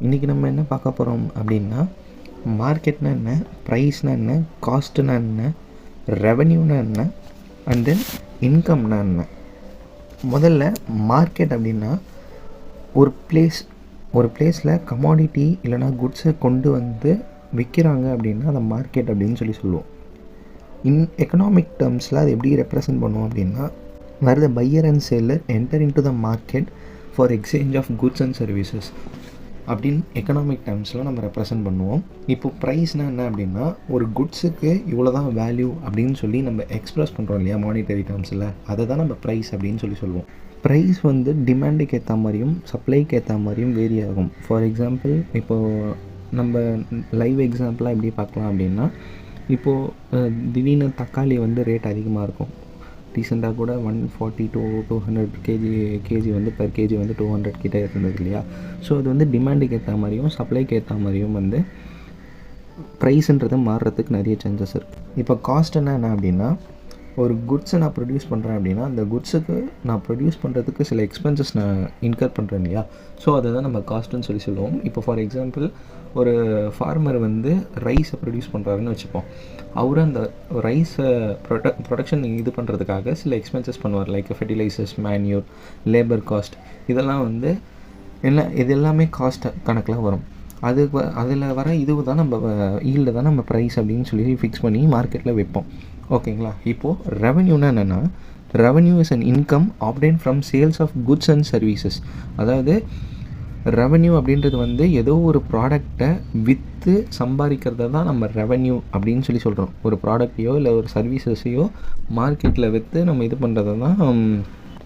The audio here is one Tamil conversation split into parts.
இன்றைக்கி நம்ம என்ன பார்க்க போகிறோம் அப்படின்னா, மார்க்கெட்னா என்ன, ப்ரைஸ்னா என்ன, காஸ்ட்டுனா என்ன, ரெவென்யூனா என்ன, அண்ட் தென் இன்கம்னா என்ன. முதல்ல மார்க்கெட் அப்படின்னா ஒரு பிளேஸில் கமாடிட்டி இல்லைனா குட்ஸை கொண்டு வந்து விற்கிறாங்க அப்படின்னா அதை மார்க்கெட் அப்படின்னு சொல்லுவோம். எக்கனாமிக் டேர்ம்ஸில் அது எப்படி ரெப்ரசன்ட் பண்ணுவோம் அப்படின்னா, where the buyer and seller enter into the market for exchange of goods and services அப்படின்னு எக்கனாமிக் டேர்ம்ஸில் நம்ம ரெப்ரசன்ட் பண்ணுவோம். இப்போ ப்ரைஸ்னால் என்ன அப்படின்னா, ஒரு குட்ஸுக்கு இவ்வளோ தான் வேல்யூ அப்படின்னு சொல்லி நம்ம எக்ஸ்ப்ரெஸ் பண்ணுறோம் இல்லையா மானிட்டரி டேர்ம்ஸில், அதை தான் நம்ம ப்ரைஸ் அப்படின்னு சொல்லுவோம். ப்ரைஸ் வந்து டிமாண்டுக்கு ஏற்ற மாதிரியும் சப்ளைக்கு ஏற்ற மாதிரியும் வேரி ஆகும். ஃபார் எக்ஸாம்பிள், இப்போது நம்ம லைவ் எக்ஸாம்பிளாக எப்படி பார்க்கலாம் அப்படின்னா, இப்போது திடீர்னு தக்காளி வந்து ரேட் அதிகமாக இருக்கும். ரீசெண்டாக கூட 140 to 200 கேஜி வந்து பெர் கேஜி வந்து 200 கிட்டே இருந்தது இல்லையா. ஸோ அது வந்து டிமாண்டுக்கு ஏற்ற மாதிரியும் சப்ளைக்கு ஏற்ற மாதிரியும் வந்து ப்ரைஸுன்றது மாறுறதுக்கு நிறைய சான்சஸ் இருக்குது. இப்போ காஸ்ட்னா என்ன அப்படின்னா, ஒரு குட்ஸை நான் ப்ரொடியூஸ் பண்ணுறேன் அப்படின்னா அந்த குட்ஸுக்கு நான் ப்ரொடியூஸ் பண்ணுறதுக்கு சில எக்ஸ்பென்சஸ் நான் இன்கர் பண்ணுறேன் இல்லையா. ஸோ அதை தான் நம்ம காஸ்ட்டுன்னு சொல்லுவோம். இப்போ ஃபார் எக்ஸாம்பிள், ஒரு ஃபார்மர் வந்து ரைஸை ப்ரொடியூஸ் பண்ணுறாருன்னு வச்சுப்போம். அவர் அந்த ரைஸை ப்ரொடக்ஷன் இது பண்ணுறதுக்காக சில எக்ஸ்பென்சஸ் பண்ணுவார், like fertilisers, manure, labour cost. இதெல்லாம் வந்து இது எல்லாமே காஸ்ட் கணக்கில் வரும். அதில் வர இதுவு தான் நம்ம ஈல்டு தான் நம்ம ப்ரைஸ் அப்படின்னு சொல்லி ஃபிக்ஸ் பண்ணி மார்க்கெட்டில் வைப்போம். ஓகேங்களா. இப்போது ரெவென்யூனா என்னென்னா, revenue is an income obtain from sales of goods and services. அதாவது ரெவென்யூ அப்படின்றது வந்து ஏதோ ஒரு ப்ராடக்டை விற்று சம்பாதிக்கிறத தான் நம்ம ரெவென்யூ அப்படின்னு சொல்கிறோம். ஒரு ப்ராடக்டையோ இல்லை ஒரு சர்வீசஸையோ மார்க்கெட்டில் விற்று நம்ம இது பண்ணுறத தான்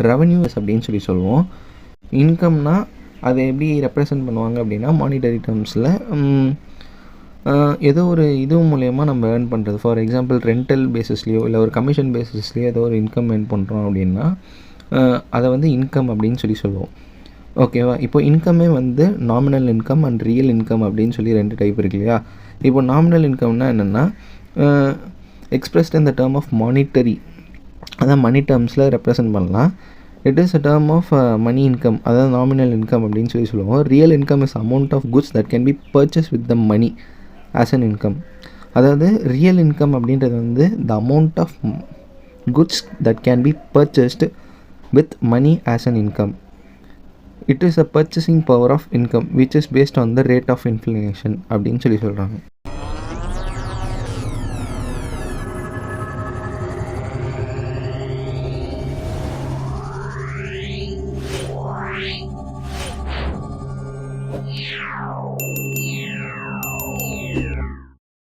ரெவென்யூஸ் அப்படின்னு சொல்லுவோம். இன்கம்னா அதை எப்படி ரெப்ரசன்ட் பண்ணுவாங்க அப்படின்னா, மானிட்டரி டேர்ம்ஸில் ஏதோ ஒரு இது மூலயமா நம்ம ஏர்ன் பண்ணுறது. ஃபார் எக்ஸாம்பிள், ரெண்டல் பேஸஸ்லேயோ இல்லை ஒரு கமிஷன் பேஸஸ்லேயோ ஏதோ ஒரு இன்கம் ஏர்ன் பண்ணுறோம் அப்படின்னா அதை வந்து இன்கம் அப்படின்னு சொல்லுவோம். ஓகேவா. இப்போ இன்கமே வந்து nominal income and real income அப்படின்னு சொல்லி 2 டைப் இருக்கு இல்லையா. இப்போ நாமினல் இன்கம்னா என்னென்னா, expressed in the term of monetary, அதான் மணி டேர்ம்ஸில் ரெப்ரசன்ட் பண்ணலாம். It is a term of money income, அதாவது நாமினல் இன்கம் அப்படின்னு சொல்லுவோம். Real income is amount of goods that can be purchase with the money as an income. அதாவது ரியல் இன்கம் அப்படின்றது வந்து the amount of goods that can be purchased with money as an income. It is a purchasing power of income which is based on the rate of inflation அப்படின்னு சொல்கிறாங்க. Yeah.